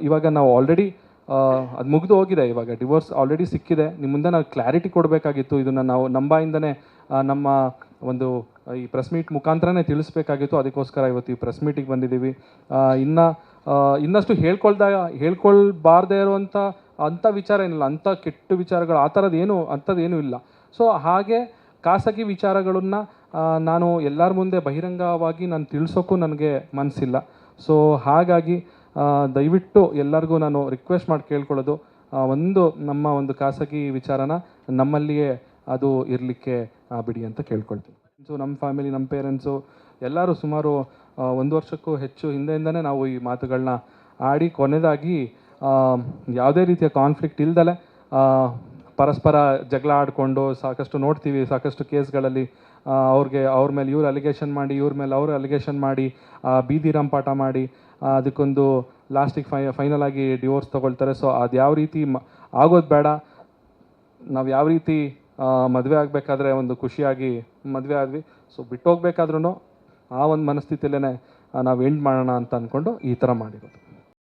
ಇವಾಗ ನಾವು ಆಲ್ರೆಡಿ ಅದು ಮುಗಿದು ಹೋಗಿದೆ. ಇವಾಗ ಡಿವೋರ್ಸ್ ಆಲ್ರೆಡಿ ಸಿಕ್ಕಿದೆ. ನಿಮ್ಮ ಮುಂದೆ ನಾವು ಕ್ಲಾರಿಟಿ ಕೊಡಬೇಕಾಗಿತ್ತು. ಇದನ್ನು ನಾವು ನಮ್ಮ ಬಾಯಿಂದನೇ ನಮ್ಮ ಒಂದು ಈ ಪ್ರೆಸ್ ಮೀಟ್ ಮುಖಾಂತರನೇ ತಿಳಿಸ್ಬೇಕಾಗಿತ್ತು. ಅದಕ್ಕೋಸ್ಕರ ಇವತ್ತು ಈ ಪ್ರೆಸ್ ಮೀಟಿಗೆ ಬಂದಿದ್ದೀವಿ. ಇನ್ನಷ್ಟು ಹೇಳ್ಕೊಳ್ಬಾರ್ದೇ ಇರುವಂಥ ಅಂಥ ವಿಚಾರ ಏನಿಲ್ಲ, ಅಂಥ ಕೆಟ್ಟ ವಿಚಾರಗಳು ಆ ಥರದ್ದೇನೂ ಇಲ್ಲ. ಸೊ ಹಾಗೆ ಖಾಸಗಿ ವಿಚಾರಗಳನ್ನು ನಾನು ಎಲ್ಲರ ಮುಂದೆ ಬಹಿರಂಗವಾಗಿ ನಾನು ತಿಳಿಸೋಕ್ಕೂ ನನಗೆ ಮನಸ್ಸಿಲ್ಲ. ಸೊ ಹಾಗಾಗಿ ದಯವಿಟ್ಟು ಎಲ್ಲರಿಗೂ ನಾನು ರಿಕ್ವೆಸ್ಟ್ ಮಾಡಿ ಕೇಳ್ಕೊಳ್ಳೋದು, ನಮ್ಮ ಒಂದು ಖಾಸಗಿ ವಿಚಾರನ ನಮ್ಮಲ್ಲಿಯೇ ಅದು ಇರಲಿಕ್ಕೆ ಬಿಡಿ ಅಂತ ಕೇಳ್ಕೊಳ್ತೀನಿ. ಸೊ ನಮ್ಮ ಫ್ಯಾಮಿಲಿ, ನಮ್ಮ ಪೇರೆಂಟ್ಸು ಎಲ್ಲರೂ ಸುಮಾರು 1 ವರ್ಷಕ್ಕೂ ಹೆಚ್ಚು ಹಿಂದೆಯಿಂದನೇ ನಾವು ಈ ಮಾತುಗಳನ್ನ ಆಡಿ ಕೊನೆಯದಾಗಿ ಯಾವುದೇ ರೀತಿಯ ಕಾನ್ಫ್ಲಿಕ್ಟ್ ಇಲ್ದಲೆ ಪರಸ್ಪರ ಜಗಳ ಆಡಿಕೊಂಡು ಸಾಕಷ್ಟು ನೋಡ್ತೀವಿ. ಸಾಕಷ್ಟು ಕೇಸ್ಗಳಲ್ಲಿ ಅವ್ರ ಮೇಲೆ ಇವ್ರು ಅಲಿಗೇಷನ್ ಮಾಡಿ, ಇವ್ರ ಮೇಲೆ ಅವರು ಅಲಿಗೇಷನ್ ಮಾಡಿ, ಬೀದಿ ರಂಪಾಟ ಮಾಡಿ ಅದಕ್ಕೊಂದು ಲಾಸ್ಟಿಗೆ ಫೈನಲ್ ಆಗಿ ಡಿವೋರ್ಸ್ ತೊಗೊಳ್ತಾರೆ. ಸೊ ಅದು ಯಾವ ರೀತಿ ಆಗೋದು ಬೇಡ. ನಾವು ಯಾವ ರೀತಿ ಮದುವೆ ಆಗಬೇಕಾದ್ರೆ ಒಂದು ಖುಷಿಯಾಗಿ ಮದುವೆ ಆದ್ವಿ. ಸೊ ಬಿಟ್ಟು ಹೋಗ್ಬೇಕಾದ್ರೂ ಆ ಒಂದು ಮನಸ್ಥಿತಿಯಲ್ಲೇ ನಾವು ಎಂಡ್ ಮಾಡೋಣ ಅಂತ ಅಂದ್ಕೊಂಡು ಈ ಥರ ಮಾಡಿರೋದು.